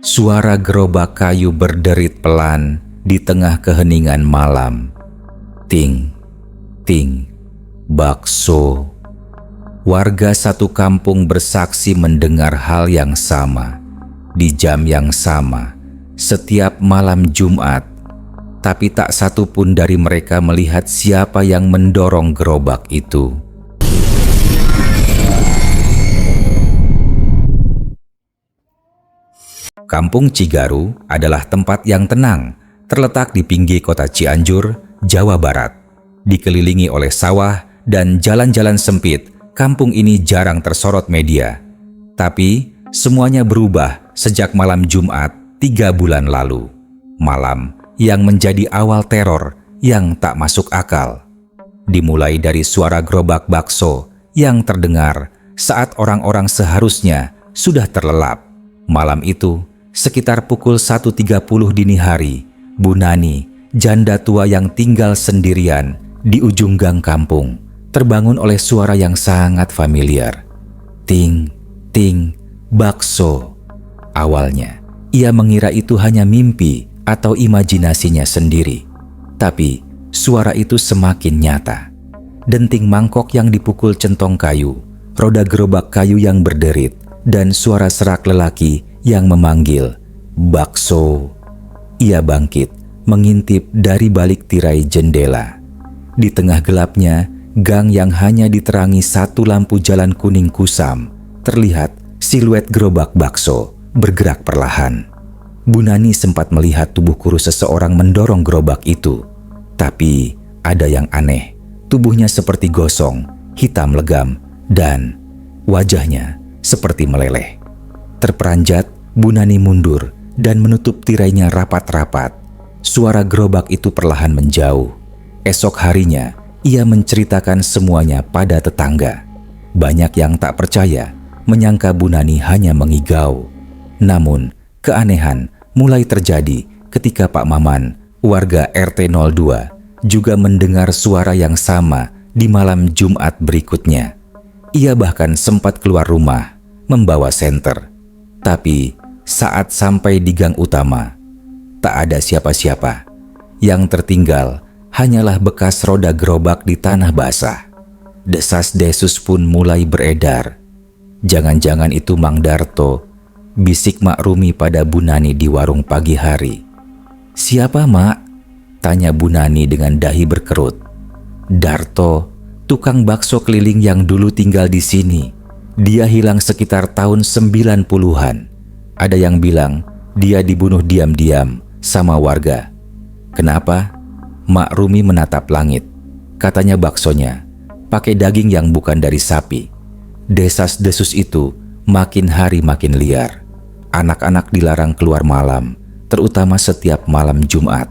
Suara gerobak kayu berderit pelan di tengah keheningan malam. Ting, ting, bakso. Warga satu kampung bersaksi mendengar hal yang sama, di jam yang sama, setiap malam Jumat. Tapi tak satu pun dari mereka melihat siapa yang mendorong gerobak itu. Kampung Cigaru adalah tempat yang tenang, terletak di pinggir kota Cianjur, Jawa Barat. Dikelilingi oleh sawah dan jalan-jalan sempit, kampung ini jarang tersorot media. Tapi semuanya berubah sejak malam Jumat 3 bulan lalu. Malam yang menjadi awal teror yang tak masuk akal. Dimulai dari suara gerobak bakso yang terdengar saat orang-orang seharusnya sudah terlelap. Malam itu, sekitar pukul 1.30 dini hari, Bu Nani, janda tua yang tinggal sendirian di ujung gang kampung, terbangun oleh suara yang sangat familiar. Ting, ting, bakso. Awalnya, ia mengira itu hanya mimpi atau imajinasinya sendiri. Tapi, suara itu semakin nyata. Denting mangkok yang dipukul centong kayu, roda gerobak kayu yang berderit, dan suara serak lelaki yang memanggil, "Bakso." Ia bangkit, mengintip dari balik tirai jendela. Di tengah gelapnya, gang yang hanya diterangi satu lampu jalan kuning kusam, terlihat siluet gerobak bakso bergerak perlahan. Bu Nani sempat melihat tubuh kurus seseorang mendorong gerobak itu. Tapi ada yang aneh, tubuhnya seperti gosong, hitam legam, dan wajahnya seperti meleleh. Terperanjat, Bu Nani mundur dan menutup tirainya rapat-rapat. Suara gerobak itu perlahan menjauh. Esok harinya, ia menceritakan semuanya pada tetangga. Banyak yang tak percaya, menyangka Bu Nani hanya mengigau. Namun, keanehan mulai terjadi ketika Pak Maman, warga RT 02, juga mendengar suara yang sama di malam Jumat berikutnya. Ia bahkan sempat keluar rumah, membawa senter. Tapi saat sampai di gang utama, tak ada siapa-siapa. Yang tertinggal hanyalah bekas roda gerobak di tanah basah. Desas-desus pun mulai beredar. Jangan-jangan itu Mang Darto, bisik Mak Rumi pada Bu Nani di warung pagi hari. "Siapa, Mak?" tanya Bu Nani dengan dahi berkerut. "Darto, tukang bakso keliling yang dulu tinggal di sini. Dia hilang sekitar tahun 90-an. Ada yang bilang dia dibunuh diam-diam sama warga." "Kenapa?" Mak Rumi menatap langit. Katanya baksonya pakai daging yang bukan dari sapi. Desas-desus itu makin hari makin liar. Anak-anak dilarang keluar malam, terutama setiap malam Jumat.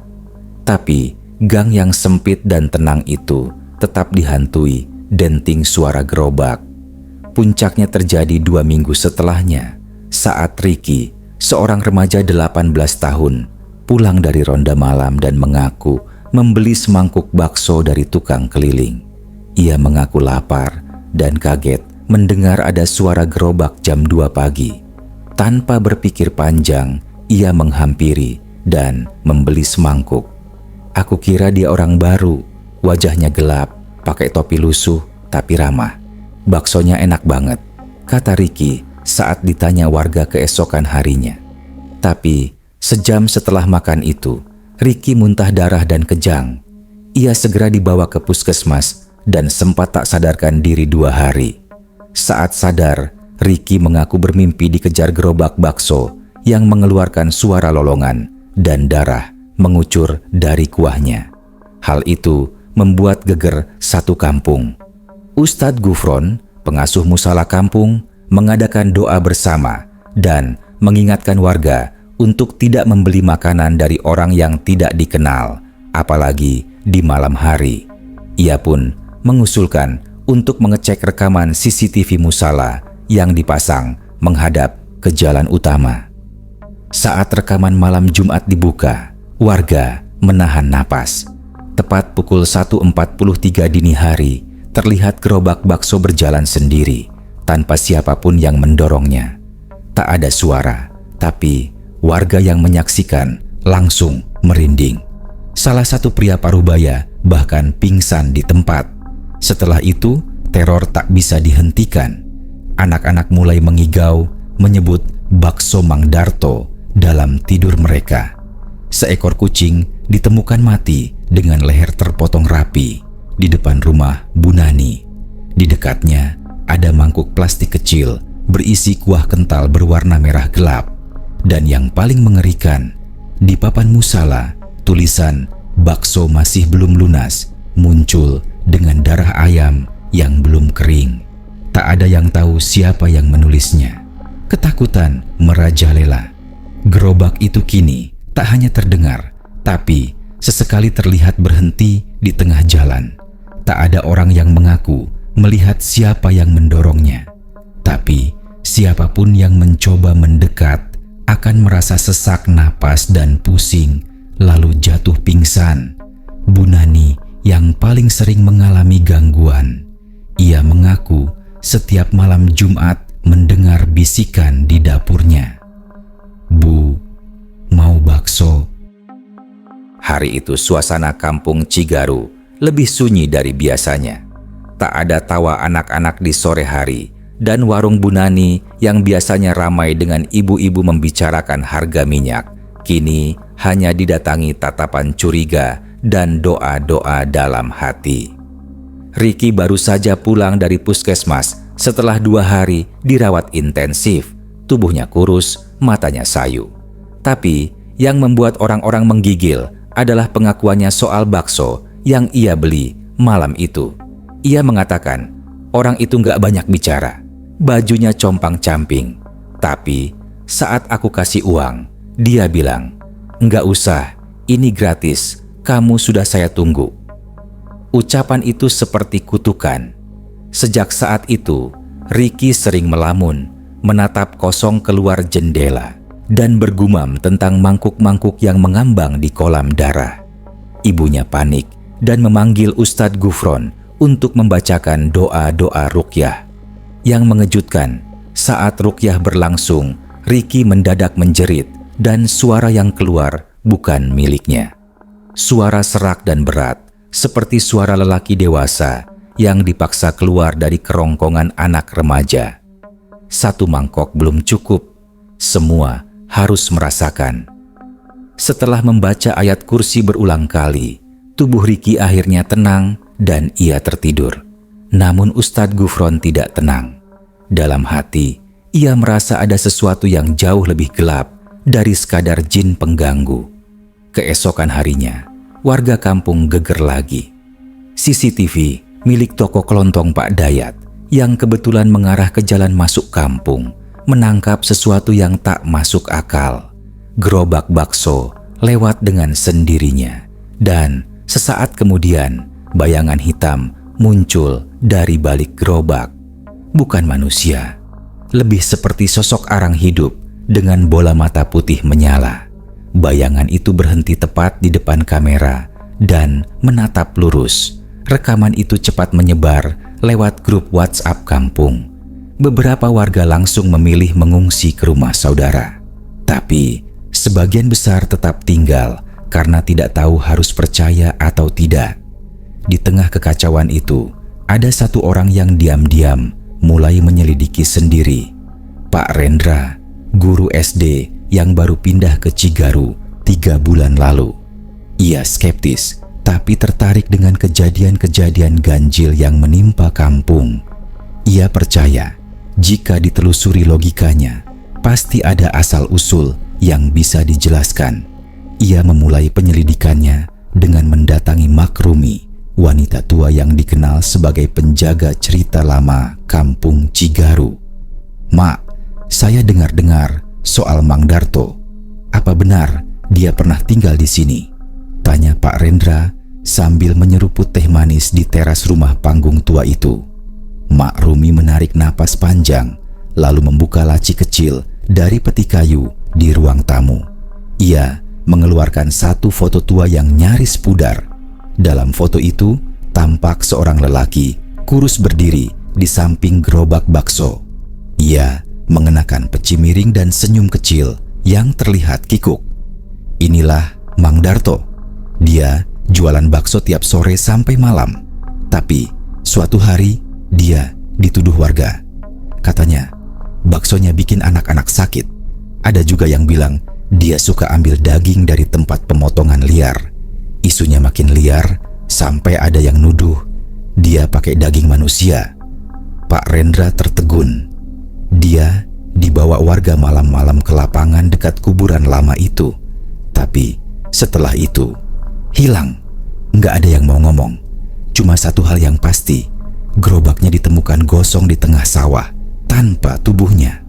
Tapi gang yang sempit dan tenang itu tetap dihantui denting suara gerobak. Puncaknya terjadi 2 minggu setelahnya, saat Ricky, seorang remaja 18 tahun, pulang dari ronda malam dan mengaku membeli semangkuk bakso dari tukang keliling. Ia mengaku lapar dan kaget mendengar ada suara gerobak jam 2 pagi. Tanpa berpikir panjang, ia menghampiri dan membeli semangkuk. "Aku kira dia orang baru, wajahnya gelap, pakai topi lusuh tapi ramah. Baksonya enak banget," kata Ricky saat ditanya warga keesokan harinya. Tapi sejam setelah makan itu, Ricky muntah darah dan kejang. Ia segera dibawa ke puskesmas dan sempat tak sadarkan diri 2 hari. Saat sadar, Ricky mengaku bermimpi dikejar gerobak bakso yang mengeluarkan suara lolongan dan darah mengucur dari kuahnya. Hal itu membuat geger satu kampung. Ustadz Gufron, pengasuh musala kampung, mengadakan doa bersama dan mengingatkan warga untuk tidak membeli makanan dari orang yang tidak dikenal, apalagi di malam hari. Ia pun mengusulkan untuk mengecek rekaman CCTV musala yang dipasang menghadap ke jalan utama. Saat rekaman malam Jumat dibuka, warga menahan napas. Tepat pukul 1.43 dini hari, terlihat gerobak bakso berjalan sendiri, tanpa siapapun yang mendorongnya. Tak ada suara, tapi Warga yang menyaksikan langsung merinding. Salah satu pria parubaya bahkan pingsan di tempat. Setelah itu, teror tak bisa dihentikan. Anak-anak mulai mengigau, menyebut bakso Mang Darto dalam tidur mereka. Seekor kucing ditemukan mati dengan leher terpotong rapi di depan rumah Bu Nani. Di dekatnya ada mangkuk plastik kecil berisi kuah kental berwarna merah gelap. Dan yang paling mengerikan, di papan musala tulisan "bakso masih belum lunas" muncul dengan darah ayam yang belum kering. Tak ada yang tahu siapa yang menulisnya. Ketakutan merajalela. Gerobak itu kini tak hanya terdengar, tapi sesekali terlihat berhenti di tengah jalan. Tak ada orang yang mengaku melihat siapa yang mendorongnya. Tapi siapapun yang mencoba mendekat akan merasa sesak napas dan pusing, lalu jatuh pingsan. Bu Nani yang paling sering mengalami gangguan. Ia mengaku setiap malam Jumat mendengar bisikan di dapurnya. "Bu, mau bakso?" Hari itu suasana kampung Cigaru lebih sunyi dari biasanya. Tak ada tawa anak-anak di sore hari, dan warung Bu Nani yang biasanya ramai dengan ibu-ibu membicarakan harga minyak, kini hanya didatangi tatapan curiga dan doa-doa dalam hati. Riki baru saja pulang dari puskesmas setelah 2 hari dirawat intensif. Tubuhnya kurus, matanya sayu. Tapi yang membuat orang-orang menggigil adalah pengakuannya soal bakso yang ia beli malam itu. Ia mengatakan orang itu nggak banyak bicara, bajunya compang-camping. Tapi saat aku kasih uang, dia bilang, "Nggak usah, ini gratis, kamu sudah saya tunggu." Ucapan itu seperti kutukan. Sejak saat itu, Riki sering melamun, menatap kosong keluar jendela, dan bergumam tentang mangkuk-mangkuk yang mengambang di kolam darah. Ibunya panik dan memanggil Ustadz Gufron untuk membacakan doa-doa ruqyah. Yang mengejutkan, saat ruqyah berlangsung, Riki mendadak menjerit dan suara yang keluar bukan miliknya. Suara serak dan berat, seperti suara lelaki dewasa yang dipaksa keluar dari kerongkongan anak remaja. 1 mangkok belum cukup, semua harus merasakan. Setelah membaca ayat kursi berulang kali, tubuh Riki akhirnya tenang dan ia tertidur. Namun Ustadz Gufron tidak tenang. Dalam hati, ia merasa ada sesuatu yang jauh lebih gelap dari sekadar jin pengganggu. Keesokan harinya, warga kampung geger lagi. CCTV milik toko kelontong Pak Dayat yang kebetulan mengarah ke jalan masuk kampung menangkap sesuatu yang tak masuk akal. Gerobak bakso lewat dengan sendirinya, dan sesaat kemudian bayangan hitam muncul dari balik gerobak. Bukan manusia, lebih seperti sosok arang hidup dengan bola mata putih menyala. Bayangan itu berhenti tepat di depan kamera dan menatap lurus. Rekaman itu cepat menyebar lewat grup WhatsApp kampung. Beberapa warga langsung memilih mengungsi ke rumah saudara. Tapi sebagian besar tetap tinggal karena tidak tahu harus percaya atau tidak. Di tengah kekacauan itu, ada satu orang yang diam-diam mulai menyelidiki sendiri. Pak Rendra, guru SD yang baru pindah ke Cigaru 3 bulan lalu. Ia skeptis, tapi tertarik dengan kejadian-kejadian ganjil yang menimpa kampung. Ia percaya, jika ditelusuri logikanya, pasti ada asal-usul yang bisa dijelaskan. Ia memulai penyelidikannya dengan mendatangi Mak Rumi, wanita tua yang dikenal sebagai penjaga cerita lama kampung Cigaru. "Mak, saya dengar-dengar soal Mang Darto. Apa benar dia pernah tinggal di sini?" tanya Pak Rendra sambil menyeruput teh manis di teras rumah panggung tua itu. Mak Rumi menarik napas panjang, lalu membuka laci kecil dari peti kayu di ruang tamu. Ia mengeluarkan satu foto tua yang nyaris pudar. Dalam foto itu, tampak seorang lelaki kurus berdiri di samping gerobak bakso. Ia mengenakan peci miring dan senyum kecil yang terlihat kikuk. Inilah Mang Darto. Dia jualan bakso tiap sore sampai malam. Tapi suatu hari dia dituduh warga. Katanya baksonya bikin anak-anak sakit. Ada juga yang bilang dia suka ambil daging dari tempat pemotongan liar. Isunya makin liar sampai ada yang nuduh dia pakai daging manusia. Pak Rendra tertegun. Dia dibawa warga malam-malam ke lapangan dekat kuburan lama itu. Tapi setelah itu hilang. Nggak ada yang mau ngomong. Cuma satu hal yang pasti, gerobaknya ditemukan gosong di tengah sawah tanpa tubuhnya.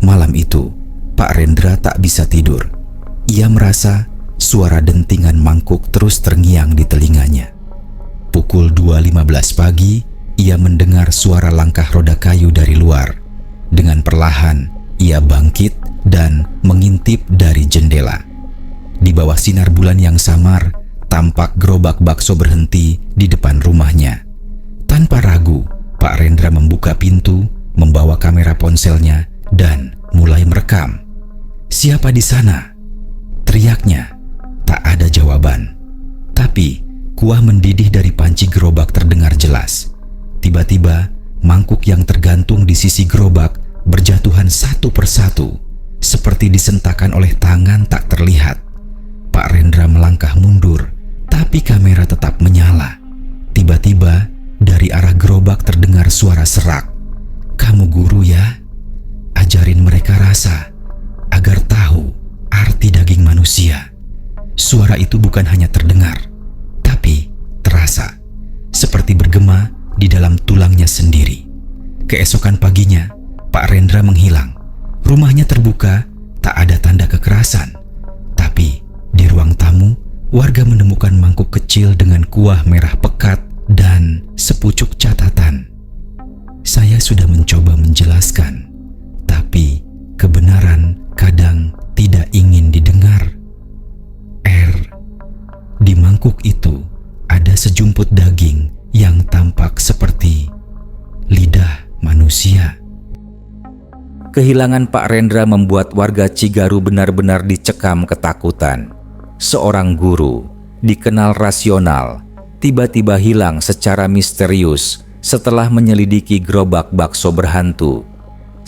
Malam itu Pak Rendra tak bisa tidur. Ia merasa suara dentingan mangkuk terus terngiang di telinganya. Pukul 2.15 pagi, ia mendengar suara langkah roda kayu dari luar. Dengan perlahan, ia bangkit dan mengintip dari jendela. Di bawah sinar bulan yang samar, tampak gerobak bakso berhenti di depan rumahnya. Tanpa ragu, Pak Rendra membuka pintu, membawa kamera ponselnya, dan mulai merekam. "Siapa di sana?" teriaknya. Tak ada jawaban. Tapi kuah mendidih dari panci gerobak terdengar jelas. Tiba-tiba, mangkuk yang tergantung di sisi gerobak berjatuhan satu persatu, seperti disentakan oleh tangan tak terlihat. Pak Rendra melangkah mundur, tapi kamera tetap menyala. Tiba-tiba, dari arah gerobak terdengar suara serak. "Kamu guru ya? Ajarin mereka rasa, agar tahu arti daging manusia." Suara itu bukan hanya terdengar, tapi terasa, seperti bergema di dalam tulangnya sendiri. Keesokan paginya, Pak Rendra menghilang. Rumahnya terbuka, tak ada tanda kekerasan. Tapi di ruang tamu, warga menemukan mangkuk kecil dengan kuah merah pekat dan sepucuk catatan. "Saya sudah mencoba menjelaskan, tapi kebenaran kadang tidak ingin didengar. Di mangkuk itu ada sejumput daging yang tampak seperti lidah manusia." Kehilangan Pak Rendra membuat warga Cigaru benar-benar dicekam ketakutan. Seorang guru, dikenal rasional, tiba-tiba hilang secara misterius setelah menyelidiki gerobak bakso berhantu.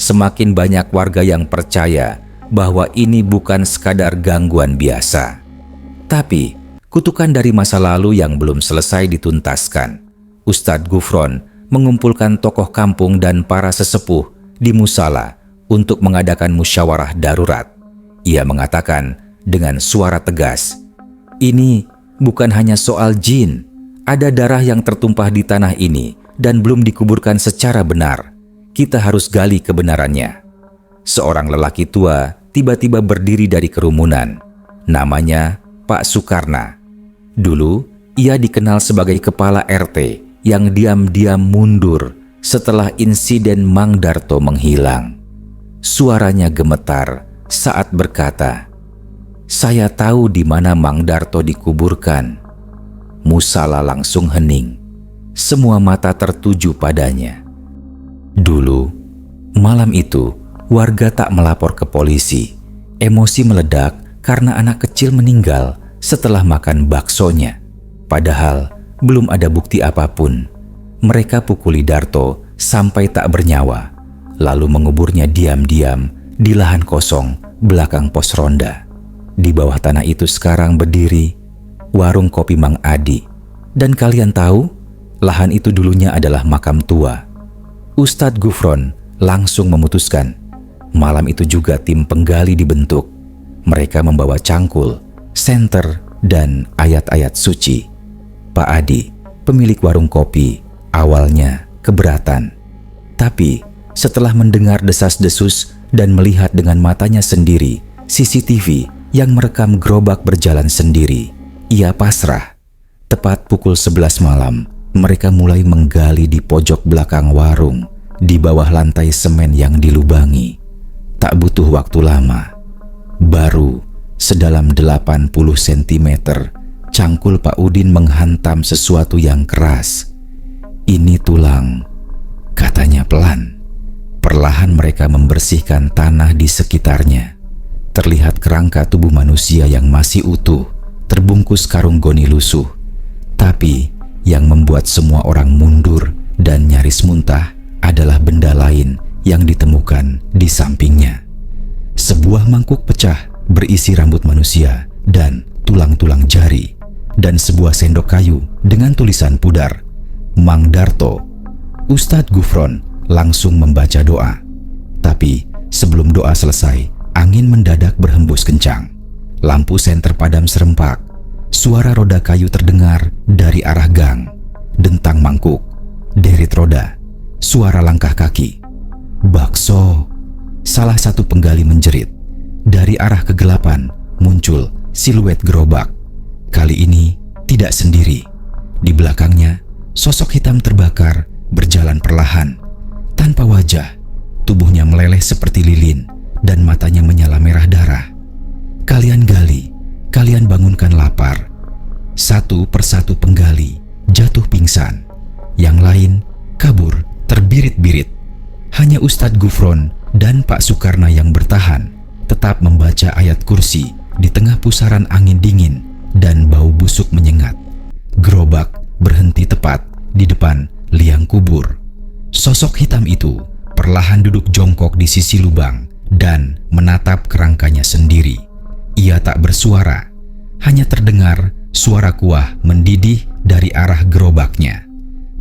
Semakin banyak warga yang percaya bahwa ini bukan sekadar gangguan biasa, tapi kutukan dari masa lalu yang belum selesai dituntaskan. Ustadz Gufron mengumpulkan tokoh kampung dan para sesepuh di musala untuk mengadakan musyawarah darurat. Ia mengatakan dengan suara tegas, "Ini bukan hanya soal jin. Ada darah yang tertumpah di tanah ini dan belum dikuburkan secara benar. Kita harus gali kebenarannya." Seorang lelaki tua tiba-tiba berdiri dari kerumunan. Namanya Pak Sukarna. Dulu, ia dikenal sebagai kepala RT yang diam-diam mundur setelah insiden Mang Darto menghilang. Suaranya gemetar saat berkata, "Saya tahu di mana Mang Darto dikuburkan." Musala langsung hening. Semua mata tertuju padanya. Dulu, malam itu, warga tak melapor ke polisi. Emosi meledak karena anak kecil meninggal setelah makan baksonya. Padahal belum ada bukti apapun. Mereka pukuli Darto sampai tak bernyawa, lalu menguburnya diam-diam di lahan kosong belakang pos ronda. Di bawah tanah itu sekarang berdiri warung kopi Mang Adi. Dan kalian tahu, lahan itu dulunya adalah makam tua. Ustadz Gufron langsung memutuskan. Malam itu juga tim penggali dibentuk. Mereka membawa cangkul, senter, dan ayat-ayat suci. Pak Adi, pemilik warung kopi, awalnya keberatan. Tapi setelah mendengar desas-desus dan melihat dengan matanya sendiri CCTV yang merekam gerobak berjalan sendiri, ia pasrah. Tepat pukul 11 malam, mereka mulai menggali di pojok belakang warung, di bawah lantai semen yang dilubangi. Tak butuh waktu lama, baru sedalam 80 cm, cangkul Pak Udin menghantam sesuatu yang keras. "Ini tulang," katanya pelan. Perlahan mereka membersihkan tanah di sekitarnya. terlihat kerangka tubuh manusia yang masih utuh, terbungkus karung goni lusuh. Tapi yang membuat semua orang mundur dan nyaris muntah adalah benda lain yang ditemukan di sampingnya. Sebuah mangkuk pecah berisi rambut manusia dan tulang-tulang jari, dan sebuah sendok kayu dengan tulisan pudar, Mang Darto. Ustadz Gufron langsung membaca doa. Tapi sebelum doa selesai, angin mendadak berhembus kencang. Lampu senter padam serempak. Suara roda kayu terdengar dari arah gang. Dentang mangkuk, derit roda, suara langkah kaki. Bakso. Salah satu penggali menjerit. Dari arah kegelapan muncul siluet gerobak. Kali ini tidak sendiri. Di belakangnya, sosok hitam terbakar berjalan perlahan. Tanpa wajah, tubuhnya meleleh seperti lilin dan matanya menyala merah darah. Kalian gali, kalian bangunkan lapar. Satu persatu penggali jatuh pingsan. Yang lain kabur terbirit-birit. Hanya Ustadz Gufron dan Pak Sukarna yang bertahan, tetap membaca ayat kursi di tengah pusaran angin dingin dan bau busuk menyengat. Gerobak berhenti tepat di depan liang kubur. Sosok hitam itu perlahan duduk jongkok di sisi lubang dan menatap kerangkanya sendiri. Ia tak bersuara, hanya terdengar suara kuah mendidih dari arah gerobaknya.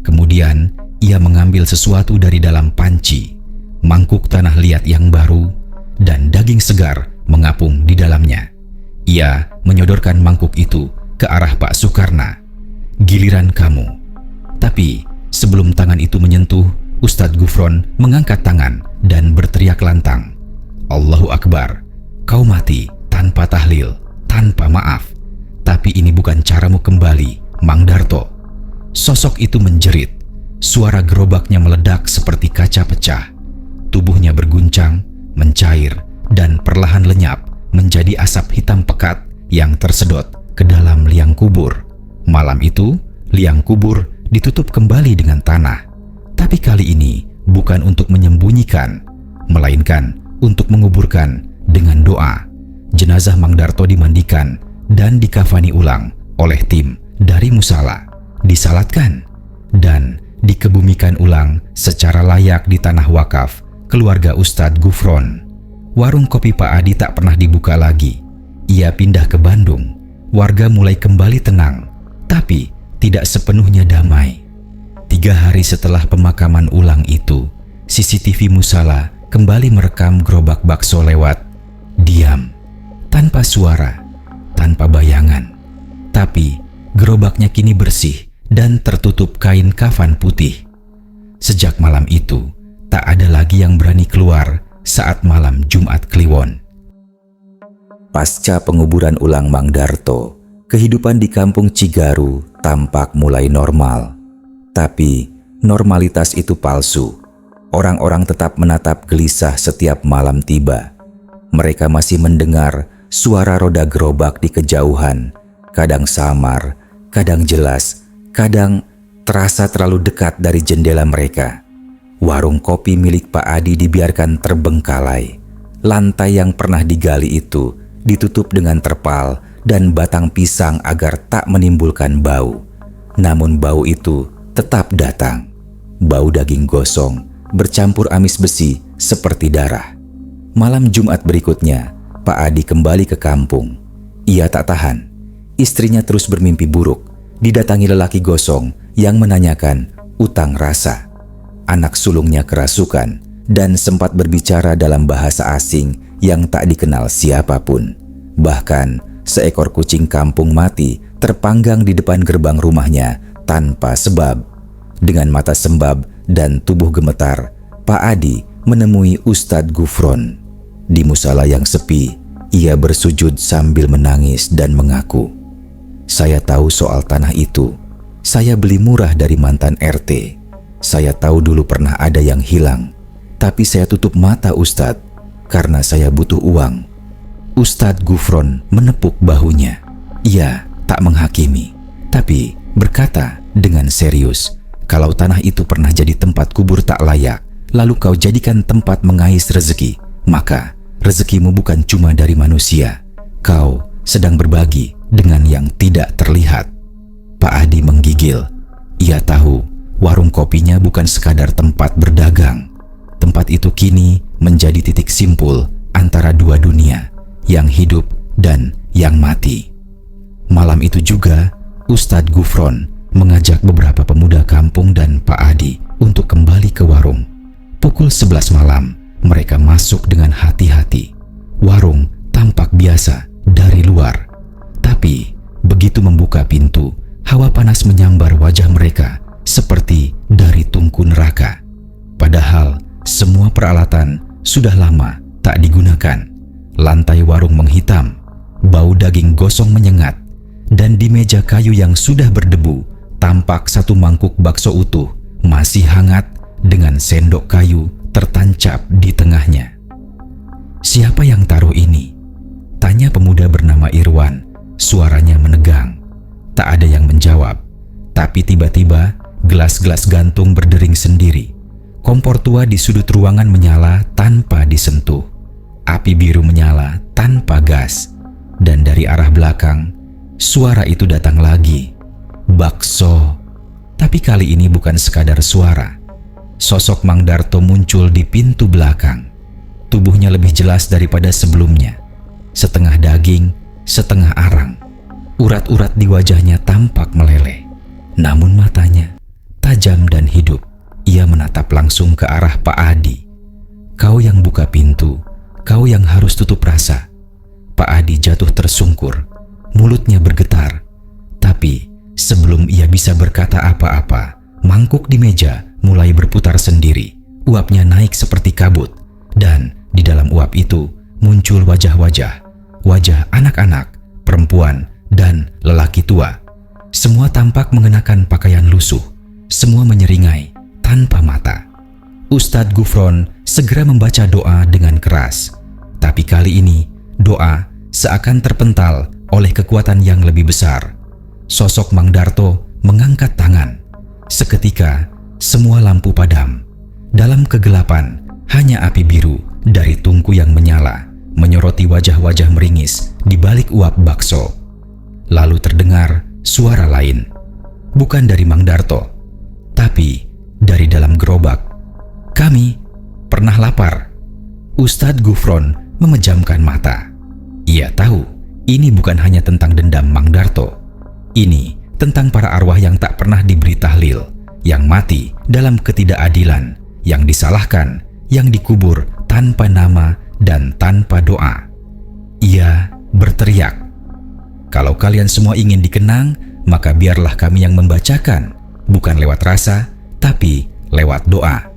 Kemudian ia mengambil sesuatu dari dalam panci, mangkuk tanah liat yang baru, dan daging segar mengapung di dalamnya. Ia menyodorkan mangkuk itu ke arah Pak Sukarna. Giliran kamu. Tapi sebelum tangan itu menyentuh, Ustadz Gufron mengangkat tangan dan berteriak lantang. Allahu Akbar, kau mati tanpa tahlil, tanpa maaf. Tapi ini bukan caramu kembali, Mang Darto. Sosok itu menjerit. Suara gerobaknya meledak seperti kaca pecah. Tubuhnya berguncang, mencair, dan perlahan lenyap menjadi asap hitam pekat yang tersedot ke dalam liang kubur. Malam itu, liang kubur ditutup kembali dengan tanah. Tapi kali ini bukan untuk menyembunyikan, melainkan untuk menguburkan dengan doa. Jenazah Mang Darto dimandikan dan dikafani ulang oleh tim dari musala, disalatkan, dan dikebumikan ulang secara layak di tanah wakaf keluarga Ustadz Gufron. Warung kopi Pak Adi tak pernah dibuka lagi. Ia pindah ke Bandung. Warga mulai kembali tenang, tapi tidak sepenuhnya damai. 3 hari setelah pemakaman ulang itu, CCTV musala kembali merekam gerobak bakso lewat. Diam, tanpa suara, tanpa bayangan. Tapi gerobaknya kini bersih dan tertutup kain kafan putih. Sejak malam itu, tak ada lagi yang berani keluar saat malam Jumat Kliwon. Pasca penguburan ulang Mang Darto, kehidupan di kampung Cigaru tampak mulai normal. Tapi normalitas itu palsu. Orang-orang tetap menatap gelisah setiap malam tiba. Mereka masih mendengar suara roda gerobak di kejauhan, kadang samar, kadang jelas, kadang terasa terlalu dekat dari jendela mereka. Warung kopi milik Pak Adi dibiarkan terbengkalai. Lantai yang pernah digali itu ditutup dengan terpal dan batang pisang agar tak menimbulkan bau. Namun bau itu tetap datang. Bau daging gosong bercampur amis besi seperti darah. Malam Jumat berikutnya, Pak Adi kembali ke kampung. Ia tak tahan. Istrinya terus bermimpi buruk, didatangi lelaki gosong yang menanyakan utang rasa. Anak sulungnya kerasukan dan sempat berbicara dalam bahasa asing yang tak dikenal siapapun. Bahkan seekor kucing kampung mati terpanggang di depan gerbang rumahnya tanpa sebab. Dengan mata sembab dan tubuh gemetar, Pak Adi menemui Ustadz Gufron. Di musala yang sepi, ia bersujud sambil menangis dan mengaku, "Saya tahu soal tanah itu. Saya beli murah dari mantan RT. Saya tahu dulu pernah ada yang hilang. Tapi saya tutup mata Ustadz, karena saya butuh uang." Ustadz Gufron menepuk bahunya. Ia tak menghakimi, tapi berkata dengan serius, "Kalau tanah itu pernah jadi tempat kubur tak layak, lalu kau jadikan tempat mengais rezeki, maka rezekimu bukan cuma dari manusia. Kau sedang berbagi dengan yang tidak terlihat. Pak Adi menggigil. Ia tahu warung kopinya bukan sekadar tempat berdagang. Tempat itu kini menjadi titik simpul antara dua dunia, yang hidup dan yang mati. Malam itu juga, Ustadz Gufron mengajak beberapa pemuda kampung dan Pak Adi untuk kembali ke warung. Pukul 11 malam, mereka masuk dengan hati-hati. Warung tampak biasa dari luar, tapi begitu membuka pintu, hawa panas menyambar wajah mereka seperti dari tungku neraka. Padahal semua peralatan sudah lama tak digunakan. Lantai warung menghitam, bau daging gosong menyengat, dan di meja kayu yang sudah berdebu tampak satu mangkuk bakso utuh masih hangat dengan sendok kayu tertancap di tengahnya. "Siapa yang taruh ini?" tanya pemuda bernama Irwan. Suaranya menegang. Tak ada yang menjawab, tapi tiba-tiba gelas-gelas gantung berdering sendiri. Kompor tua di sudut ruangan menyala tanpa disentuh. Api biru menyala tanpa gas. Dan dari arah belakang, suara itu datang lagi. Bakso. Tapi kali ini bukan sekadar suara. Sosok Mang Darto muncul di pintu belakang. Tubuhnya lebih jelas daripada sebelumnya. Setengah daging, setengah arang. Urat-urat di wajahnya tampak meleleh. Namun matanya tajam dan hidup. Ia menatap langsung ke arah Pak Adi. "Kau yang buka pintu, kau yang harus tutup rasa." Pak Adi jatuh tersungkur. Mulutnya bergetar. Tapi sebelum ia bisa berkata apa-apa, mangkuk di meja mulai berputar sendiri. Uapnya naik seperti kabut. Dan di dalam uap itu muncul wajah-wajah. Wajah anak-anak, perempuan, dan lelaki tua. Semua tampak mengenakan pakaian lusuh. Semua menyeringai tanpa mata. Ustadz Gufron segera membaca doa dengan keras. Tapi kali ini doa seakan terpental oleh kekuatan yang lebih besar. Sosok Mang Darto mengangkat tangan. Seketika semua lampu padam. Dalam kegelapan hanya api biru dari tungku yang menyala menyoroti wajah-wajah meringis di balik uap bakso. Lalu terdengar suara lain. Bukan dari Mang Darto, tapi dari dalam gerobak. "Kami pernah lapar." Ustadz Gufron memejamkan mata. Ia tahu ini bukan hanya tentang dendam Mang Darto. Ini tentang para arwah yang tak pernah diberi tahlil, yang mati dalam ketidakadilan, yang disalahkan, yang dikubur tanpa nama dan tanpa doa. Ia berteriak, "Kalau kalian semua ingin dikenang, maka biarlah kami yang membacakan, bukan lewat rasa, tapi lewat doa."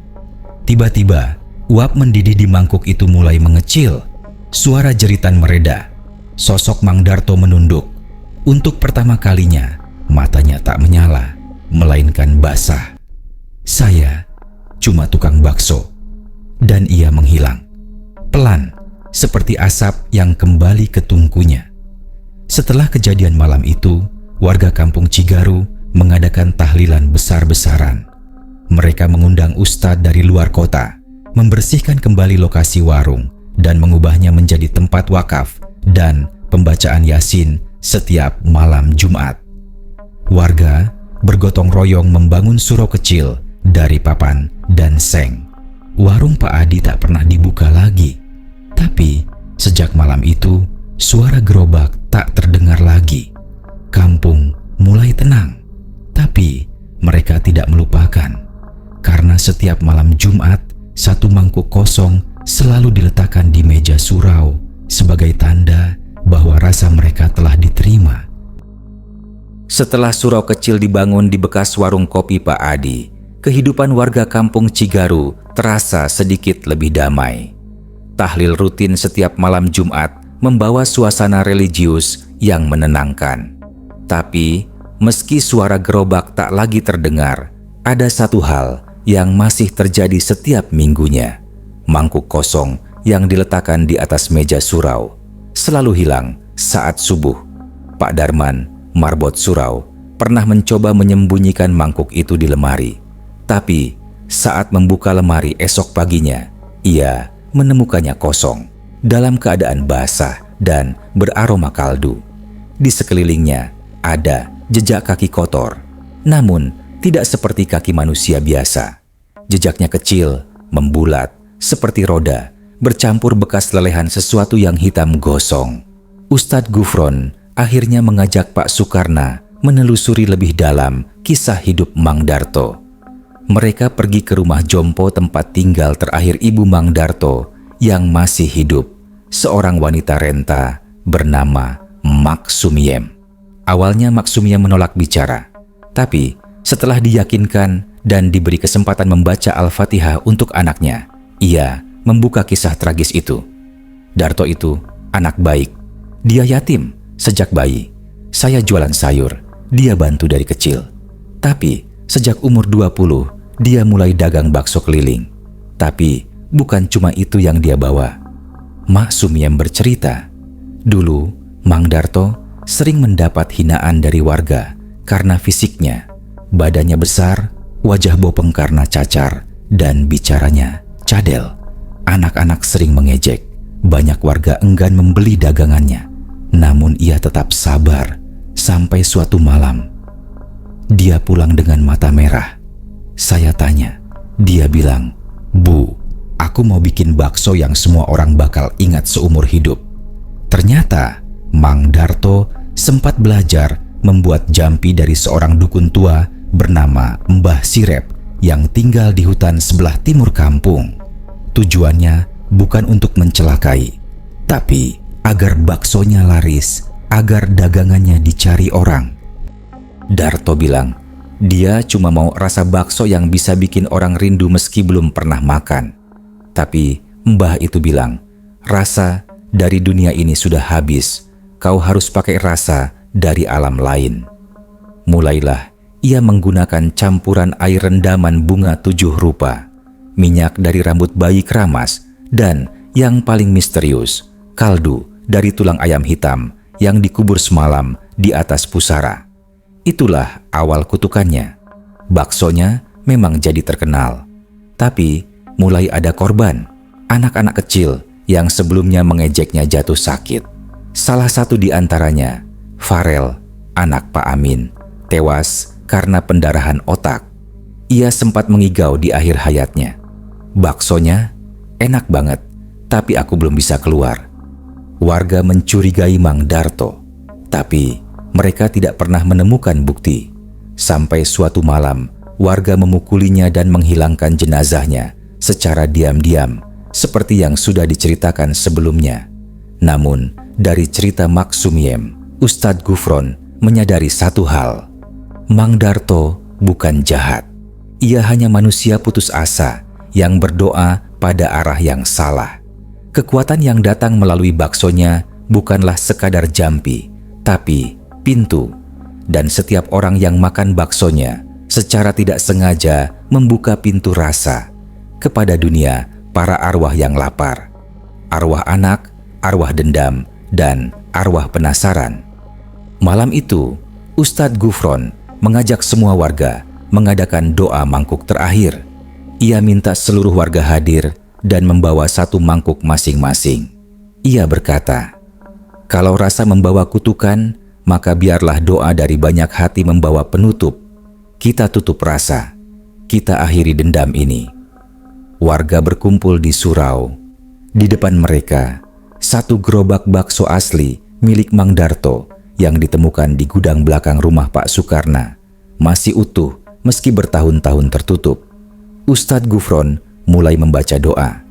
Tiba-tiba, uap mendidih di mangkuk itu mulai mengecil. Suara jeritan mereda. Sosok Mang Darto menunduk. Untuk pertama kalinya, matanya tak menyala, melainkan basah. "Saya cuma tukang bakso." Dan ia menghilang. Pelan, seperti asap yang kembali ke tungkunya. Setelah kejadian malam itu, warga kampung Cigaru mengadakan tahlilan besar-besaran. Mereka mengundang ustadz dari luar kota, membersihkan kembali lokasi warung, dan mengubahnya menjadi tempat wakaf dan pembacaan Yasin setiap malam Jumat. Warga bergotong royong membangun surau kecil dari papan dan seng. Warung Pak Adi tak pernah dibuka lagi. Tapi sejak malam itu, suara gerobak tak terdengar lagi. Kampung mulai tenang. Tapi mereka tidak melupakan. Karena setiap malam Jumat, satu mangkuk kosong selalu diletakkan di meja surau sebagai tanda bahwa rasa mereka telah diterima. Setelah surau kecil dibangun di bekas warung kopi Pak Adi, kehidupan warga kampung Cigaru terasa sedikit lebih damai. Tahlil rutin setiap malam Jumat membawa suasana religius yang menenangkan. Tapi meski suara gerobak tak lagi terdengar, ada satu hal yang masih terjadi setiap minggunya. Mangkuk kosong yang diletakkan di atas meja surau selalu hilang saat subuh. Pak Darman, marbot surau, pernah mencoba menyembunyikan mangkuk itu di lemari. Tapi saat membuka lemari esok paginya, ia menemukannya kosong. dalam keadaan basah dan beraroma kaldu. Di sekelilingnya ada jejak kaki kotor, namun tidak seperti kaki manusia biasa. Jejaknya kecil, membulat, seperti roda, bercampur bekas lelehan sesuatu yang hitam gosong. Ustadz Gufron akhirnya mengajak Pak Sukarna menelusuri lebih dalam kisah hidup Mang Darto. Mereka pergi ke rumah jompo tempat tinggal terakhir ibu Mang Darto yang masih hidup, seorang wanita renta bernama Mak Sumiem. Awalnya Mak Sumiem menolak bicara, tapi setelah diyakinkan dan diberi kesempatan membaca Al-Fatihah untuk anaknya, ia membuka kisah tragis itu. Darto itu anak baik. Dia yatim sejak bayi. Saya jualan sayur, dia bantu dari kecil. Tapi sejak umur 20, dia mulai dagang bakso keliling. Tapi bukan cuma itu yang dia bawa. Mak Sumiem bercerita, dulu Mang Darto sering mendapat hinaan dari warga karena fisiknya. Badannya besar, wajah bopeng karena cacar, dan bicaranya cadel. Anak-anak sering mengejek. Banyak warga enggan membeli dagangannya. Namun ia tetap sabar sampai suatu malam. Dia pulang dengan mata merah. Saya tanya. Dia bilang, "Bu, aku mau bikin bakso yang semua orang bakal ingat seumur hidup." Ternyata Mang Darto sempat belajar membuat jampi dari seorang dukun tua bernama Mbah Sirep yang tinggal di hutan sebelah timur kampung. Tujuannya bukan untuk mencelakai, tapi agar baksonya laris, agar dagangannya dicari orang. Darto bilang, dia cuma mau rasa bakso yang bisa bikin orang rindu meski belum pernah makan. Tapi Mbah itu bilang, rasa dari dunia ini sudah habis, kau harus pakai rasa dari alam lain. Mulailah ia menggunakan campuran air rendaman bunga 7 rupa, minyak dari rambut bayi keramas, dan yang paling misterius, kaldu dari tulang ayam hitam yang dikubur semalam di atas pusara. Itulah awal kutukannya. Baksonya memang jadi terkenal. Tapi mulai ada korban, anak-anak kecil yang sebelumnya mengejeknya jatuh sakit. Salah satu di antaranya, Farel, anak Pak Amin, tewas karena pendarahan otak. Ia sempat mengigau di akhir hayatnya. Baksonya enak banget, tapi aku belum bisa keluar. Warga mencurigai Mang Darto, tapi mereka tidak pernah menemukan bukti. Sampai suatu malam, warga memukulinya dan menghilangkan jenazahnya secara diam-diam, seperti yang sudah diceritakan sebelumnya. Namun, dari cerita Mak Sumiem, Ustadz Gufron menyadari satu hal. Mang Darto bukan jahat. Ia hanya manusia putus asa yang berdoa pada arah yang salah. Kekuatan yang datang melalui baksonya bukanlah sekadar jampi, tapi pintu. Dan setiap orang yang makan baksonya secara tidak sengaja membuka pintu rasa kepada dunia para arwah yang lapar. Arwah anak, arwah dendam, dan arwah penasaran. Malam itu, Ustadz Gufron mengajak semua warga mengadakan doa mangkuk terakhir. Ia minta seluruh warga hadir dan membawa satu mangkuk masing-masing. Ia berkata, "Kalau rasa membawa kutukan, maka biarlah doa dari banyak hati membawa penutup. Kita tutup rasa, kita akhiri dendam ini." Warga berkumpul di surau. Di depan mereka, satu gerobak bakso asli milik Mang Darto yang ditemukan di gudang belakang rumah Pak Sukarna masih utuh meski bertahun-tahun tertutup. Ustadz Gufron mulai membaca doa.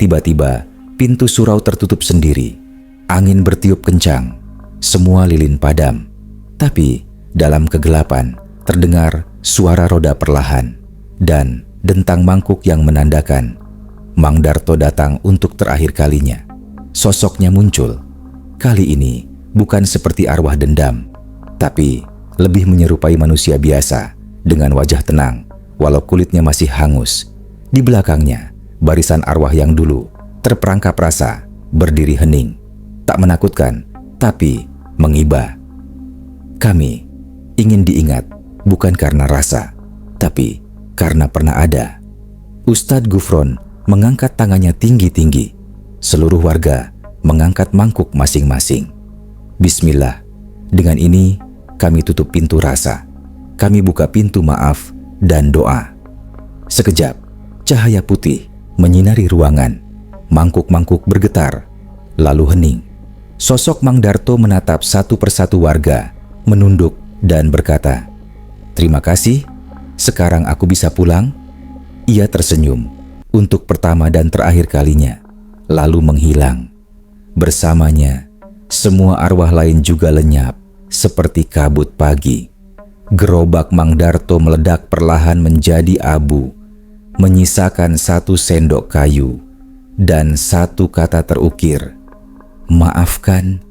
Tiba-tiba pintu surau tertutup sendiri. Angin bertiup kencang. Semua lilin padam. Tapi dalam kegelapan terdengar suara roda perlahan dan dentang mangkuk yang menandakan Mang Darto datang untuk terakhir kalinya. Sosoknya muncul. Kali ini bukan seperti arwah dendam, tapi lebih menyerupai manusia biasa dengan wajah tenang walau kulitnya masih hangus. Di belakangnya, barisan arwah yang dulu terperangkap rasa berdiri hening. Tak menakutkan, tapi mengiba. Kami ingin diingat bukan karena rasa, tapi karena pernah ada. Ustadz Gufron mengangkat tangannya tinggi-tinggi. Seluruh warga mengangkat mangkuk masing-masing. Bismillah, dengan ini kami tutup pintu rasa. Kami buka pintu maaf dan doa. Sekejap, cahaya putih menyinari ruangan. Mangkuk-mangkuk bergetar, lalu hening. Sosok Mang Darto menatap satu persatu warga, menunduk dan berkata, "Terima kasih, sekarang aku bisa pulang?" Ia tersenyum untuk pertama dan terakhir kalinya, lalu menghilang. Bersamanya, semua arwah lain juga lenyap seperti kabut pagi. Gerobak Mang Darto meledak perlahan menjadi abu, menyisakan satu sendok kayu dan satu kata terukir, "Maafkan."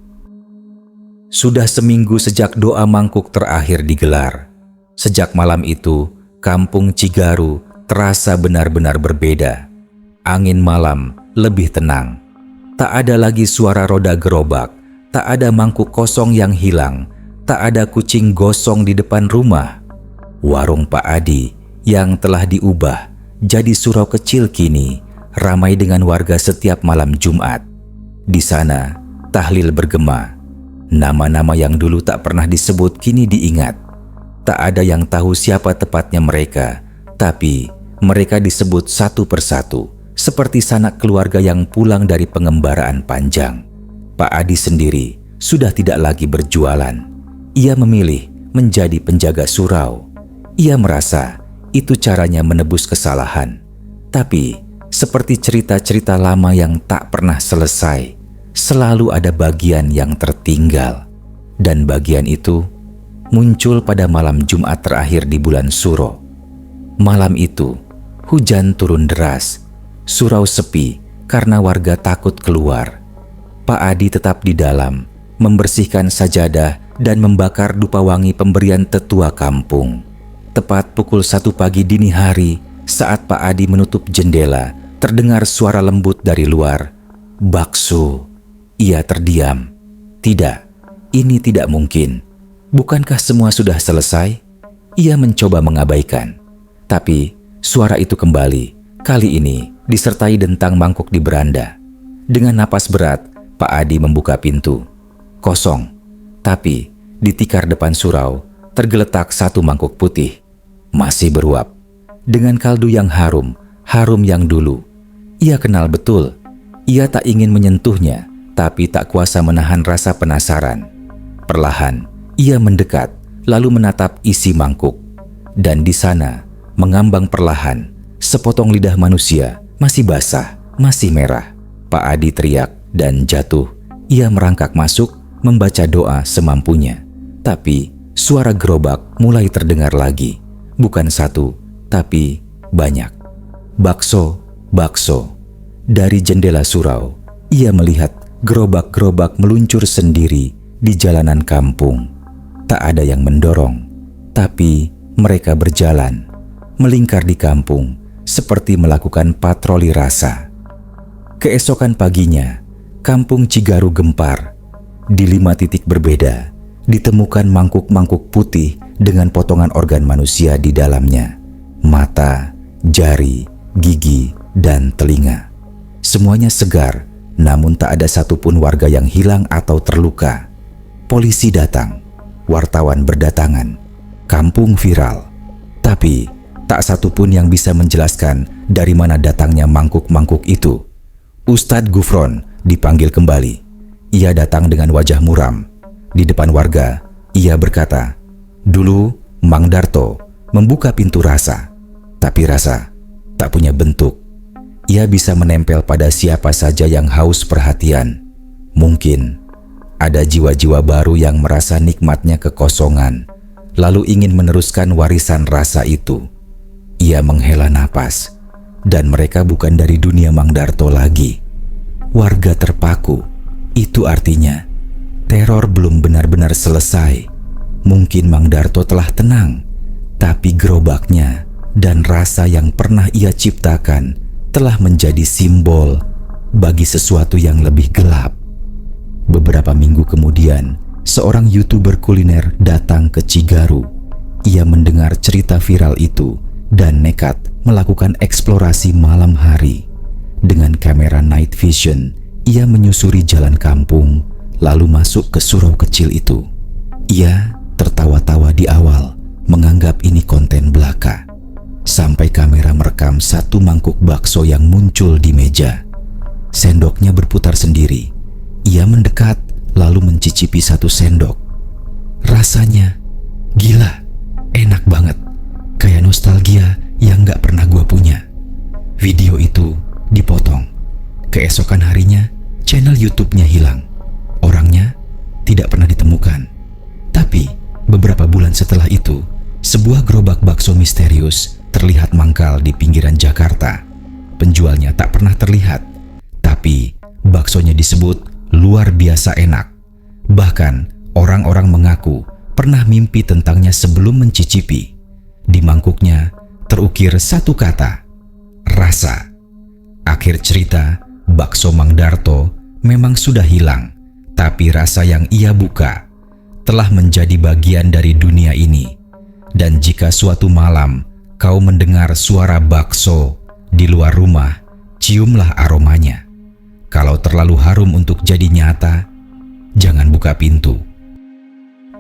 Sudah seminggu sejak doa mangkuk terakhir digelar. Sejak malam itu, kampung Cigaru terasa benar-benar berbeda. Angin malam lebih tenang. Tak ada lagi suara roda gerobak, tak ada mangkuk kosong yang hilang, tak ada kucing gosong di depan rumah. Warung Pak Adi yang telah diubah jadi surau kecil kini ramai dengan warga setiap malam Jumat. Di sana, tahlil bergema. Nama-nama yang dulu tak pernah disebut kini diingat. Tak ada yang tahu siapa tepatnya mereka, tapi mereka disebut satu persatu, seperti sanak keluarga yang pulang dari pengembaraan panjang. Pak Adi sendiri sudah tidak lagi berjualan. Ia memilih menjadi penjaga surau. Ia merasa itu caranya menebus kesalahan. Tapi, seperti cerita-cerita lama yang tak pernah selesai, selalu ada bagian yang tertinggal. Dan bagian itu muncul pada malam Jumat terakhir di bulan Suro. Malam itu, hujan turun deras. Surau sepi karena warga takut keluar. Pak Adi tetap di dalam, membersihkan sajadah dan membakar dupa wangi pemberian tetua kampung. Tepat pukul 1 pagi dini hari, saat Pak Adi menutup jendela, terdengar suara lembut dari luar. "Bakso." Ia terdiam. Tidak, ini tidak mungkin. Bukankah semua sudah selesai? Ia mencoba mengabaikan. Tapi suara itu kembali, kali ini disertai dentang mangkuk di beranda. Dengan napas berat, Pak Adi membuka pintu. Kosong. Tapi di tikar depan surau tergeletak satu mangkuk putih, masih beruap, dengan kaldu yang harum yang dulu. Ia kenal betul. Ia tak ingin menyentuhnya, tapi tak kuasa menahan rasa penasaran. Perlahan, ia mendekat, lalu menatap isi mangkuk. Dan di sana, mengambang perlahan, sepotong lidah manusia, masih basah, masih merah. Pak Adi teriak dan jatuh. Ia merangkak masuk, membaca doa semampunya. Tapi suara gerobak mulai terdengar lagi. Bukan satu, tapi banyak. Bakso, bakso. Dari jendela surau, ia melihat gerobak-gerobak meluncur sendiri di jalanan kampung. Tak ada yang mendorong, tapi mereka berjalan, melingkar di kampung seperti melakukan patroli rasa. Keesokan paginya, kampung Cigaru gempar. Di 5 titik berbeda, ditemukan mangkuk-mangkuk putih dengan potongan organ manusia di dalamnya. Mata, jari, gigi, dan telinga. Semuanya segar, namun tak ada satupun warga yang hilang atau terluka. Polisi datang, wartawan berdatangan, kampung viral. Tapi, tak satupun yang bisa menjelaskan dari mana datangnya mangkuk-mangkuk itu. Ustadz Gufron dipanggil kembali. Ia datang dengan wajah muram. Di depan warga, ia berkata, "Dulu Mang Darto membuka pintu rasa, tapi rasa tak punya bentuk. Ia bisa menempel pada siapa saja yang haus perhatian. Mungkin ada jiwa-jiwa baru yang merasa nikmatnya kekosongan, lalu ingin meneruskan warisan rasa itu." Ia menghela napas, dan mereka bukan dari dunia Mang Darto lagi. Warga terpaku. Itu artinya teror belum benar-benar selesai. Mungkin Mang Darto telah tenang, tapi gerobaknya dan rasa yang pernah ia ciptakan telah menjadi simbol bagi sesuatu yang lebih gelap. Beberapa minggu kemudian, seorang YouTuber kuliner datang ke Cigaru. Ia mendengar cerita viral itu dan nekat melakukan eksplorasi malam hari. Dengan kamera night vision, ia menyusuri jalan kampung, lalu masuk ke surau kecil itu. Ia tertawa-tawa di awal, menganggap ini konten belaka. Sampai kamera merekam satu mangkuk bakso yang muncul di meja. Sendoknya berputar sendiri. Ia mendekat, lalu mencicipi satu sendok. Rasanya gila, enak banget. Kayak nostalgia yang gak pernah gua punya. Video itu dipotong. Keesokan harinya, channel YouTube-nya hilang. Orangnya tidak pernah ditemukan. Tapi beberapa bulan setelah itu, sebuah gerobak bakso misterius terlihat mangkal di pinggiran Jakarta. Penjualnya tak pernah terlihat, tapi baksonya disebut luar biasa enak. Bahkan orang-orang mengaku pernah mimpi tentangnya sebelum mencicipi. Di mangkuknya terukir satu kata, rasa. Akhir cerita, bakso Mang Darto memang sudah hilang, tapi rasa yang ia buka telah menjadi bagian dari dunia ini. Dan jika suatu malam kau mendengar suara bakso di luar rumah, ciumlah aromanya. Kalau terlalu harum untuk jadi nyata, jangan buka pintu.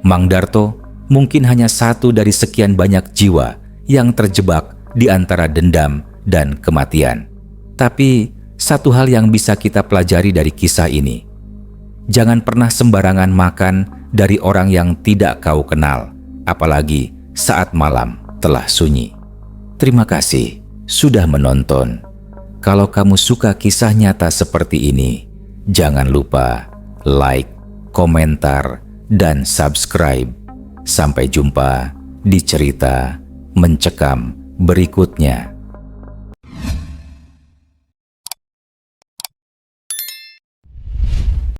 Mang Darto mungkin hanya satu dari sekian banyak jiwa yang terjebak di antara dendam dan kematian. Tapi satu hal yang bisa kita pelajari dari kisah ini, jangan pernah sembarangan makan dari orang yang tidak kau kenal, apalagi saat malam telah sunyi. Terima kasih sudah menonton. Kalau kamu suka kisah nyata seperti ini, jangan lupa like, komentar, dan subscribe. Sampai jumpa di cerita mencekam berikutnya.